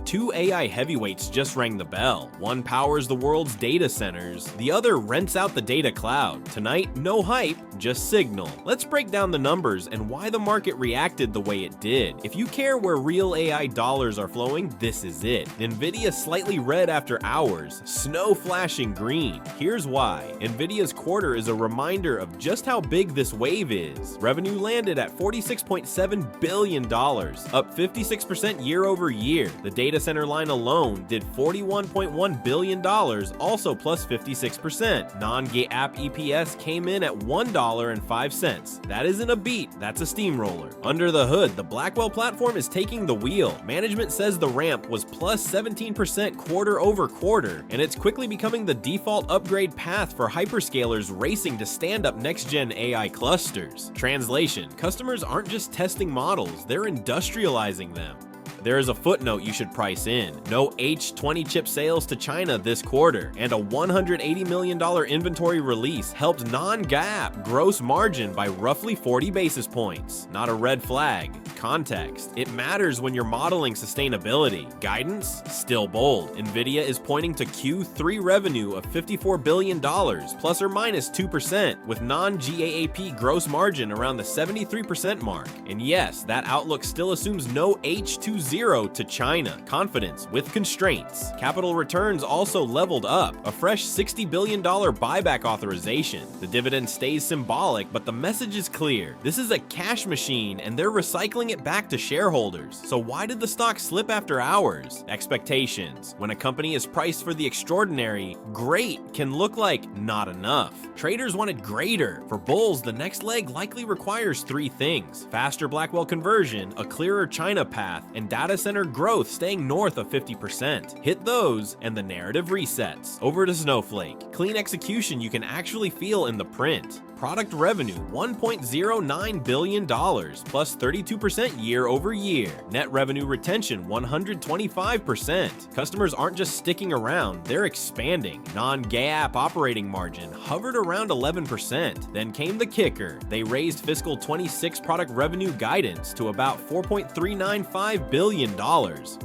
two AI heavyweights just rang the bell. One powers the world's data centers, the other rents out the data cloud. Tonight, no hype, just signal. Let's break down the numbers and why the market reacted the way it did. If you care where real AI dollars are flowing, this is it. NVIDIA slightly red after hours, snow flashing green. Here's why. NVIDIA's quarter is a reminder of just how big this wave is. Revenue landed at $46.7 billion, up 56% year over year. The data center line alone did $41.1 billion, also plus 56%. Non-GAAP EPS came in at $1.05. That isn't a beat, that's a steamroller. Under the hood, the Blackwell platform is taking the wheel. Management says the ramp was plus 17% quarter over quarter, and it's quickly becoming the default upgrade path for hyperscalers racing to stand up next-gen AI clusters. Translation: customers aren't just testing models, they're industrializing them. There is a footnote you should price in. No H20 chip sales to China this quarter, and a $180 million inventory release helped non-GAAP gross margin by roughly 40 basis points. Not a red flag. Context: it matters when you're modeling sustainability. Guidance? Still bold. NVIDIA is pointing to Q3 revenue of $54 billion, plus or minus 2%, with non-GAAP gross margin around the 73% mark. And yes, that outlook still assumes no H20 to China. Confidence with constraints. Capital returns also leveled up. A fresh $60 billion buyback authorization. The dividend stays symbolic, but the message is clear. This is a cash machine, and they're recycling it back to shareholders. So why did the stock slip after hours? Expectations. When a company is priced for the extraordinary, great can look like not enough. Traders wanted greater. For bulls, the next leg likely requires three things: faster Blackwell conversion, a clearer China path, and data center growth staying north of 50%. Hit those, and the narrative resets. Over to Snowflake. Clean execution you can actually feel in the print. Product revenue $1.09 billion, plus 32% year over year. Net revenue retention 125%. Customers aren't just sticking around, they're expanding. Non-GAAP operating margin hovered around 11%. Then came the kicker. They raised fiscal 26 product revenue guidance to about $4.395 billion,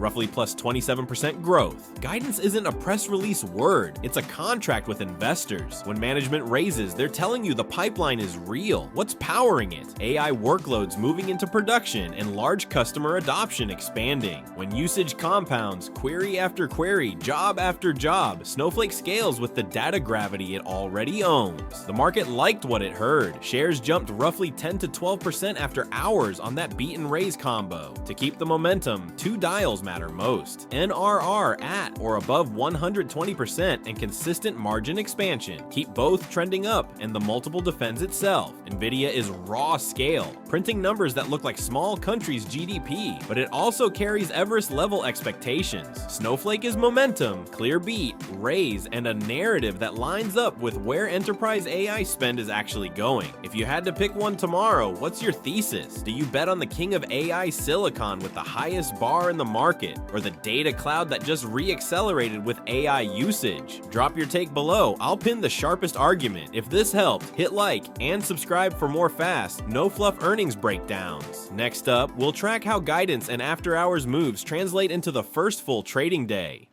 roughly plus 27% growth. Guidance isn't a press release word, it's a contract with investors. When management raises, they're telling you the pipeline is real. What's powering it? AI workloads moving into production and large customer adoption expanding. When usage compounds, query after query, job after job, Snowflake scales with the data gravity it already owns. The market liked what it heard. Shares jumped roughly 10 to 12% after hours on that beat and raise combo. To keep the momentum, two dials matter most: NRR at or above 120% and consistent margin expansion. Keep both trending up, and the multiple defends itself. NVIDIA is raw scale, printing numbers that look like small countries' GDP, but it also carries Everest-level expectations. Snowflake is momentum, clear beat, raise, and a narrative that lines up with where enterprise AI spend is actually going. If you had to pick one tomorrow, what's your thesis? Do you bet on the king of AI silicon with the highest bar in the market, or the data cloud that just re-accelerated with AI usage? Drop your take below. I'll pin the sharpest argument. If this helped, hit like and subscribe for more fast, no fluff earnings breakdowns. Next up, we'll track how guidance and after hours moves translate into the first full trading day.